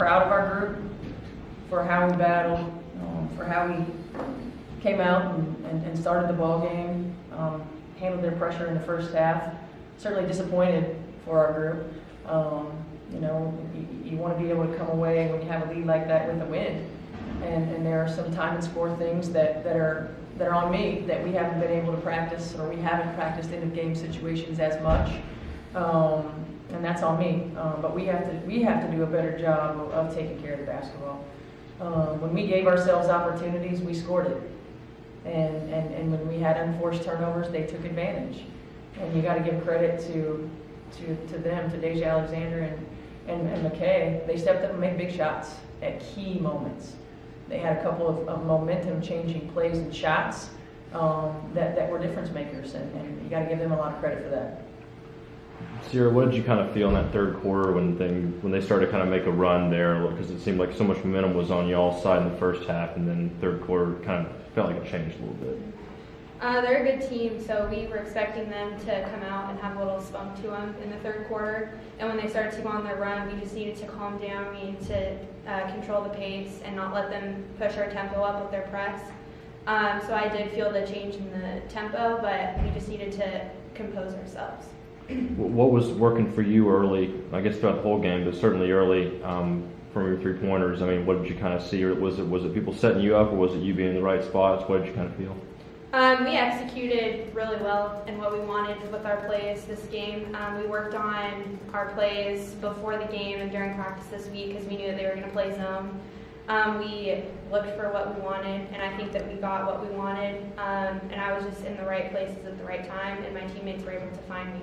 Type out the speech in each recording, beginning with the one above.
proud of our group for how we battled, for how we came out and started the ball game, handled their pressure in the first half. Certainly disappointed for our group. You want to be able to come away when you have a lead like that with a win. And there are some time and score things that are on me that we haven't been able to practice, or we haven't practiced in the game situations as much. And that's on me. But we have to do a better job of taking care of the basketball. When we gave ourselves opportunities, we scored it. And when we had unforced turnovers, they took advantage. And you got to give credit to them, to Deja Alexander and McKay. They stepped up and made big shots at key moments. They had a couple of momentum-changing plays and shots that were difference makers, and you got to give them a lot of credit for that. Cierra, what did you kind of feel in that third quarter when they started to kind of make a run there? Because it seemed like so much momentum was on y'all's side in the first half, and then third quarter kind of felt like it changed a little bit. They're a good team, so we were expecting them to come out and have a little spunk to them in the third quarter. And when they started to go on their run, we just needed to calm down. We needed to control the pace and not let them push our tempo up with their press. So I did feel the change in the tempo, but we just needed to compose ourselves. What was working for you early, I guess throughout the whole game, but certainly early from your three-pointers? I mean, what did you kind of see? Or was it people setting you up, or was it you being in the right spots? What did you kind of feel? We executed really well in what we wanted with our plays this game. We worked on our plays before the game and during practice this week because we knew that they were going to play zone. We looked for what we wanted, and I think that we got what we wanted. And I was just in the right places at the right time, and my teammates were able to find me.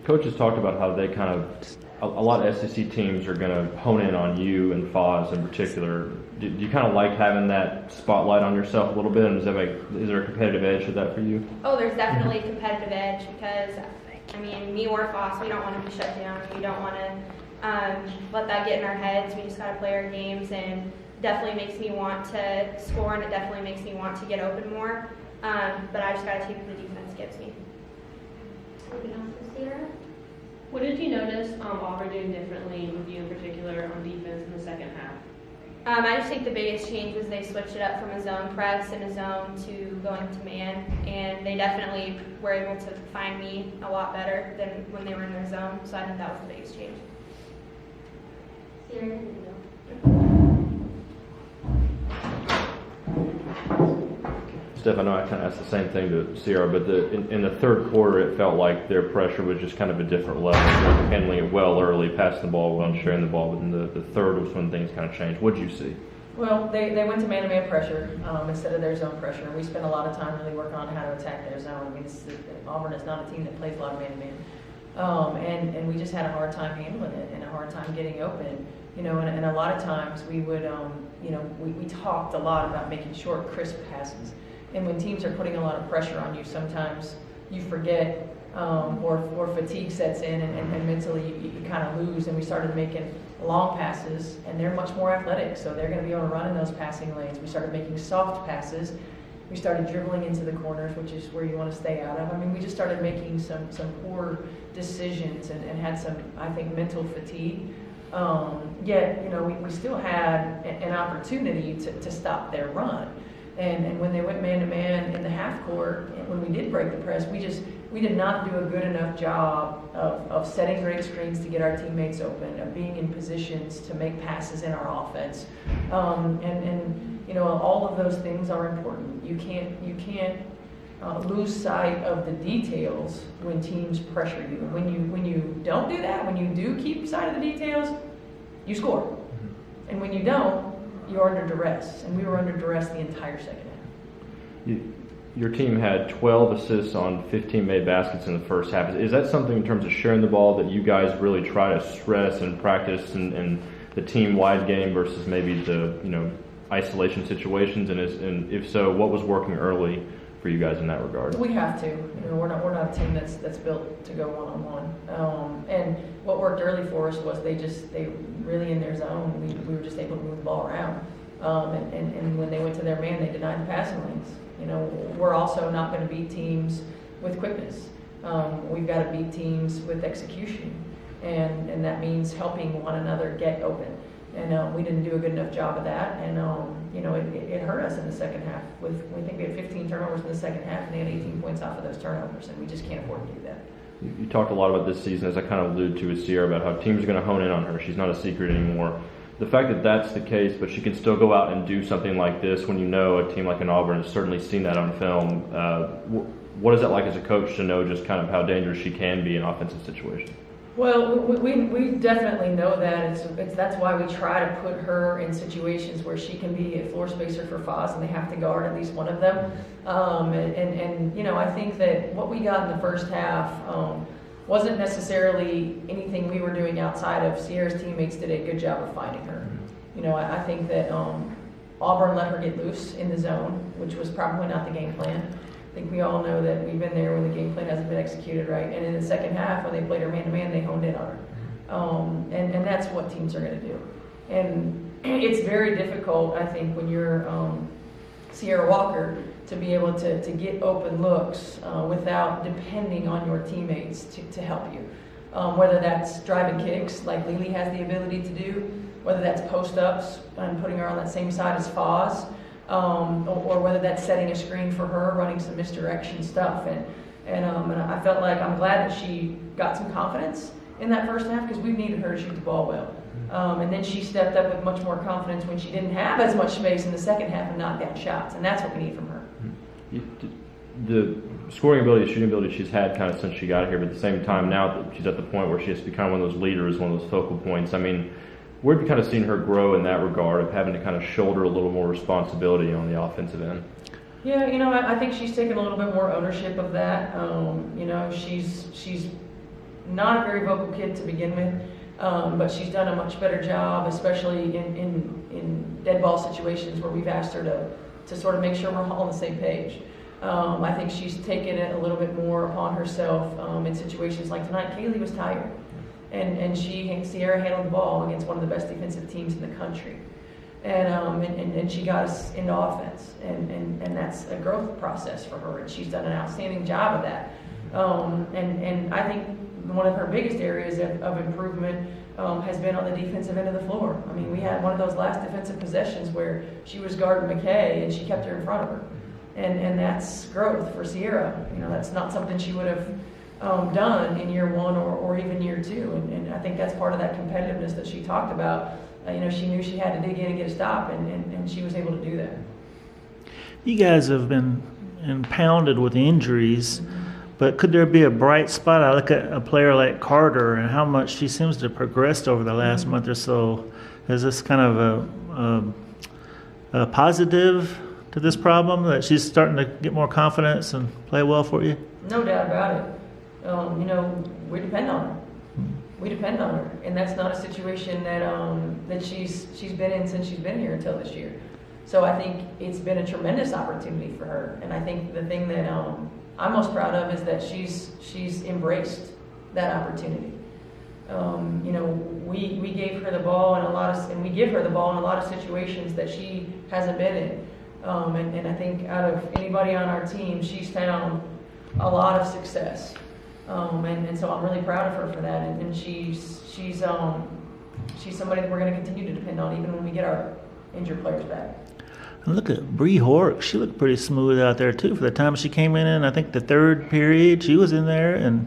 Coaches talked about how they kind of, a lot of SEC teams are going to hone in on you and Foz in particular. Do you kind of like having that spotlight on yourself a little bit, and is there a competitive edge to that for you? Oh, there's definitely a competitive edge because, me or Foz, we don't want to be shut down. We don't want to let that get in our heads. We just got to play our games, and definitely makes me want to score, and it definitely makes me want to get open more. But I just got to take what the defense gives me. Anything else for Cierra? What did you notice Auburn doing differently with you in particular on defense in the second half? I just think the biggest change was they switched it up from a zone press and a zone to going to man, and they definitely were able to find me a lot better than when they were in their zone, so I think that was the biggest change. Cierra, Steph, I know I kind of asked the same thing to Cierra, but in the third quarter, it felt like their pressure was just kind of a different level. They were handling it well early, passing the ball well, and sharing the ball. But in the third was when things kind of changed. What did you see? Well, they went to man-to-man pressure instead of their zone pressure. We spent a lot of time really working on how to attack their zone. Auburn is not a team that plays a lot of man-to-man. And we just had a hard time handling it and a hard time getting open. And a lot of times we would, we talked a lot about making short, crisp passes. And when teams are putting a lot of pressure on you, sometimes you forget or fatigue sets in and mentally you kind of lose. And we started making long passes, and they're much more athletic, so they're going to be able to run in those passing lanes. We started making soft passes. We started dribbling into the corners, which is where you want to stay out of. We just started making some poor decisions and had some, I think, mental fatigue. Yet, we still had an opportunity to stop their run. And when they went man-to-man in the half court, when we did break the press, we did not do a good enough job of setting great screens to get our teammates open, of being in positions to make passes in our offense. All of those things are important. You can't lose sight of the details when teams pressure you. And when you don't do that, when you do keep sight of the details, you score. And when you don't, you're under duress, and we were under duress the entire second half. Your team had 12 assists on 15 made baskets in the first half. Is that something in terms of sharing the ball that you guys really try to stress and practice in the team-wide game versus maybe the isolation situations? And if so, what was working early for you guys in that regard? We have to. We're not a team that's built to go one-on-one. And what worked early for us was they really in their zone. We were just able to move the ball around. And when they went to their man, they denied the passing lanes. We're also not going to beat teams with quickness. We've got to beat teams with execution, and that means helping one another get open. And we didn't do a good enough job of that, and it hurt us in the second half. We think we had 15 turnovers in the second half, and they had 18 points off of those turnovers, and we just can't afford to do that. You talked a lot about this season, as I kind of alluded to with Cierra, about how teams are going to hone in on her. She's not a secret anymore. The fact that that's the case, but she can still go out and do something like this when you know a team like an Auburn has certainly seen that on film. What is that like as a coach to know just kind of how dangerous she can be in offensive situations? Well, we definitely know that. That's why we try to put her in situations where she can be a floor spacer for Foz, and they have to guard at least one of them. I think that what we got in the first half wasn't necessarily anything we were doing outside of Sierra's teammates did a good job of finding her. I think that Auburn let her get loose in the zone, which was probably not the game plan. I think we all know that we've been there when the game plan hasn't been executed right. And in the second half, when they played her man-to-man, they honed in on her. And that's what teams are going to do. And it's very difficult, I think, when you're Cierra Walker, to be able to get open looks without depending on your teammates to help you. Whether that's driving kicks, like Lily has the ability to do, whether that's post-ups and putting her on that same side as Foz, or whether that's setting a screen for her, running some misdirection stuff. And I felt like I'm glad that she got some confidence in that first half, because we've needed her to shoot the ball well. And then she stepped up with much more confidence when she didn't have as much space in the second half and knocked down shots, and that's what we need from her. The scoring ability, shooting ability she's had kind of since she got here, but at the same time now that she's at the point where she has to become one of those leaders, one of those focal points. I mean, where have you kind of seen her grow in that regard of having to kind of shoulder a little more responsibility on the offensive end? Yeah, I think she's taken a little bit more ownership of that. She's not a very vocal kid to begin with, but she's done a much better job, especially in dead ball situations where we've asked her to sort of make sure we're all on the same page. I think she's taken it a little bit more upon herself in situations like tonight. Kaylee was tired, and Cierra handled the ball against one of the best defensive teams in the country. And she got us into offense, and that's a growth process for her, and she's done an outstanding job of that. And I think one of her biggest areas of improvement has been on the defensive end of the floor. I mean, we had one of those last defensive possessions where she was guarding McKay, and she kept her in front of her, and that's growth for Cierra. That's not something she would have done in year one or even year two, and I think that's part of that competitiveness that she talked about. She knew she had to dig in and get a stop, and she was able to do that. You guys have been impounded with injuries, but could there be a bright spot? I look at a player like Carter and how much she seems to have progressed over the last month or so. Is this kind of a positive to this problem, that she's starting to get more confidence and play well for you? No doubt about it. We depend on her. We depend on her, and that's not a situation that she's been in since she's been here until this year. So I think it's been a tremendous opportunity for her, and I think the thing that I'm most proud of is that she's embraced that opportunity. We gave her the ball and we give her the ball in a lot of situations that she hasn't been in, and I think out of anybody on our team, she's found a lot of success. And so I'm really proud of her for that, and she's somebody that we're going to continue to depend on even when we get our injured players back. And look at Bree Hork. She looked pretty smooth out there too for the time she came in. I think the third period she was in there and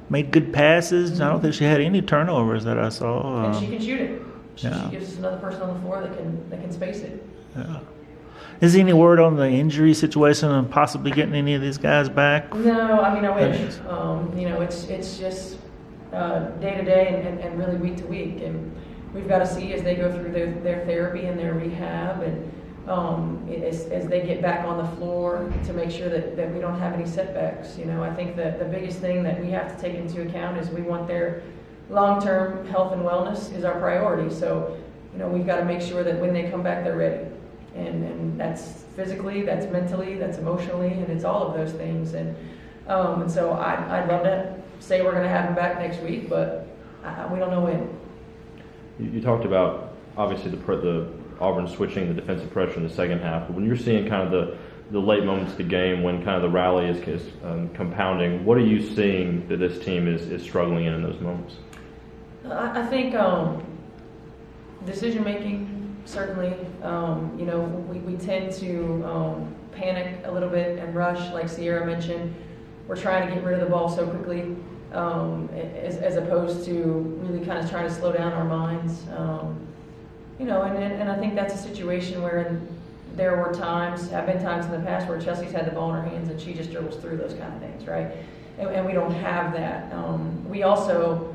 made good passes. I don't think she had any turnovers that I saw. And she can shoot it. She Yeah. gives us another person on the floor that can space it. Yeah. Is there any word on the injury situation and possibly getting any of these guys back? No, I mean, I wish. It's just day to day and really week to week, and we've got to see as they go through their therapy and their rehab, and as they get back on the floor to make sure that we don't have any setbacks. I think that the biggest thing that we have to take into account is we want their long-term health and wellness is our priority. So, we've got to make sure that when they come back, they're ready. And that's physically, that's mentally, that's emotionally, and it's all of those things. And so I'd love to say we're going to have him back next week, but we don't know when. You talked about, obviously, the Auburn switching the defensive pressure in the second half. But when you're seeing kind of the late moments of the game, when kind of the rally is compounding, what are you seeing that this team is struggling in those moments? I think Decision making, certainly. You know, we tend to panic a little bit and rush, like Cierra mentioned. We're trying to get rid of the ball so quickly, as opposed to really kind of trying to slow down our minds. You know, and I think that's a situation where there were times, have been times in the past where Chelsea's had the ball in her hands and she just dribbles through those kind of things, right? And we don't have that. We also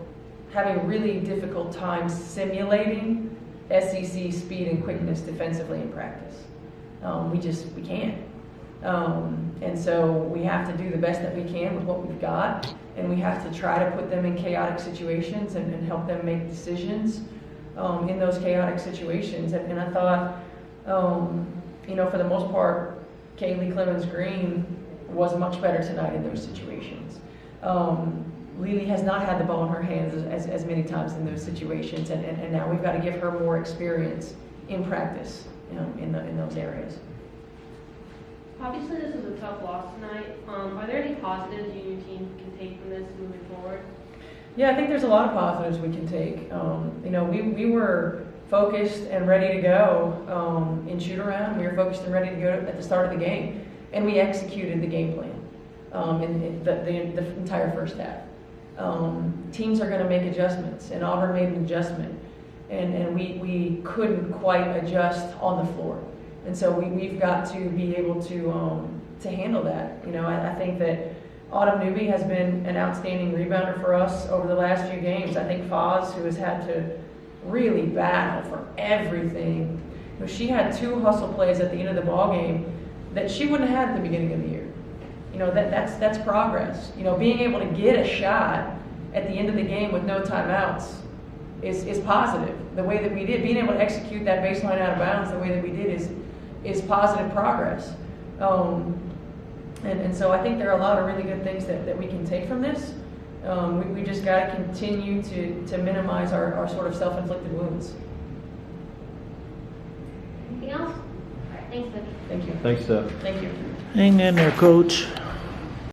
have a really difficult time simulating SEC speed and quickness defensively in practice. We can't. And so we have to do the best that we can with what we've got, and we have to try to put them in chaotic situations and help them make decisions in those chaotic situations. And I thought, you know, for the most part, Kaylee Clemens Green was much better tonight in those situations. Lily has not had the ball in her hands as many times in those situations, and now we've got to give her more experience in practice, you know, in those areas. Obviously, this was a tough loss tonight. Are there any positives you and your team can take from this moving forward? Yeah, I think there's a lot of positives we can take. You know, we were focused and ready to go in shoot around. We were focused and ready to go at the start of the game, and we executed the game plan in the entire first half. Teams are going to make adjustments, and Auburn made an adjustment, and we couldn't quite adjust on the floor. And so we've got to be able to handle that. You know, I think that Autumn Newby has been an outstanding rebounder for us over the last few games. I think Foz, who has had to really battle for everything, you know, she had 2 hustle plays at the end of the ball game that she wouldn't have had at the beginning of the year. You know, that's progress. You know, being able to get a shot at the end of the game with no timeouts is positive. The way that we did, being able to execute that baseline out of bounds the way that we did is positive progress. And so I think there are a lot of really good things that we can take from this. We just got to continue to minimize our sort of self-inflicted wounds. Anything else? All right, thanks, Coach. Thank you. Thanks, Steph. Thank you. Hang in there, Coach.